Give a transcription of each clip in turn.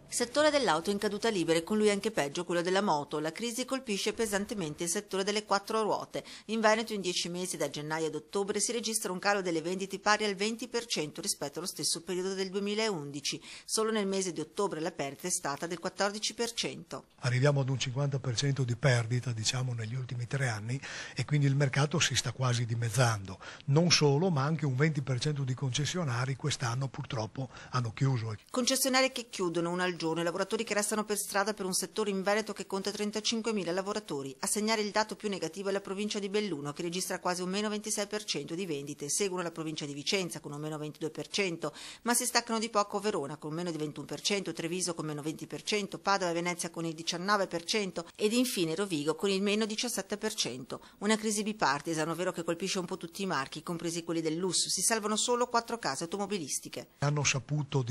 Settore dell'auto in caduta libera e con lui anche peggio quello della moto. La crisi colpisce pesantemente il settore delle quattro ruote. In Veneto in 10 mesi, da gennaio ad ottobre, si registra un calo delle vendite pari al 20% rispetto allo stesso periodo del 2011. Solo nel mese di ottobre la perdita è stata del 14%. Arriviamo ad un 50% di perdita, negli ultimi 3 anni, e quindi il mercato si sta quasi dimezzando. Non solo, ma anche un 20% di concessionari quest'anno purtroppo hanno chiuso. Concessionari che chiudono una al giorno, i lavoratori che restano per strada per un settore in Veneto che conta 35.000 lavoratori. A segnare il dato più negativo è la provincia di Belluno, che registra quasi un meno 26% di vendite. Seguono la provincia di Vicenza con un meno 22%, ma si staccano di poco Verona con un meno di 21%, Treviso con meno 20%, Padova e Venezia con il 19% ed infine Rovigo con il meno 17%. Una crisi bipartisan, ovvero che colpisce un po' tutti i marchi, compresi quelli del lusso. Si salvano solo 4 case automobilistiche. Hanno saputo,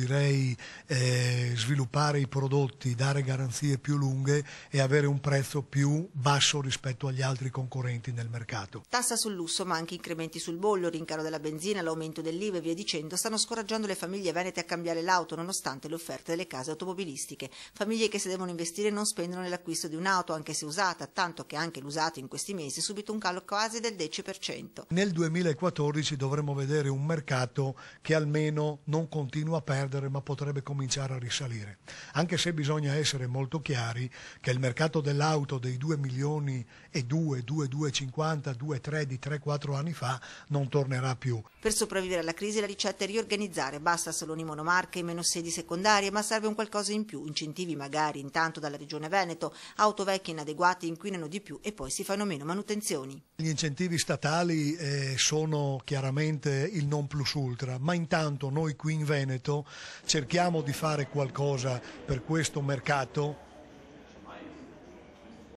sviluppare i prodotti, dare garanzie più lunghe e avere un prezzo più basso rispetto agli altri concorrenti nel mercato. Tassa sul lusso, ma anche incrementi sul bollo, rincaro della benzina, l'aumento dell'IVA e via dicendo stanno scoraggiando le famiglie venete a cambiare l'auto nonostante le offerte delle case automobilistiche. Famiglie che se devono investire non spendono nell'acquisto di un'auto anche se usata, tanto che anche l'usato in questi mesi ha subito un calo quasi del 10%. Nel 2014 dovremo vedere un mercato che almeno non continua a perdere ma potrebbe cominciare a risalire. Anche se bisogna essere molto chiari che il mercato dell'auto dei 2 milioni e 2,50, 2,3 di 3-4 anni fa non tornerà più. Per sopravvivere alla crisi la ricetta è riorganizzare, basta saloni monomarche e meno sedi secondarie, ma serve un qualcosa in più, incentivi magari intanto dalla Regione Veneto, auto vecchie inadeguate inquinano di più e poi si fanno meno manutenzioni. Gli incentivi statali sono chiaramente il non plus ultra, ma intanto noi qui in Veneto cerchiamo di fare qualcosa per questo mercato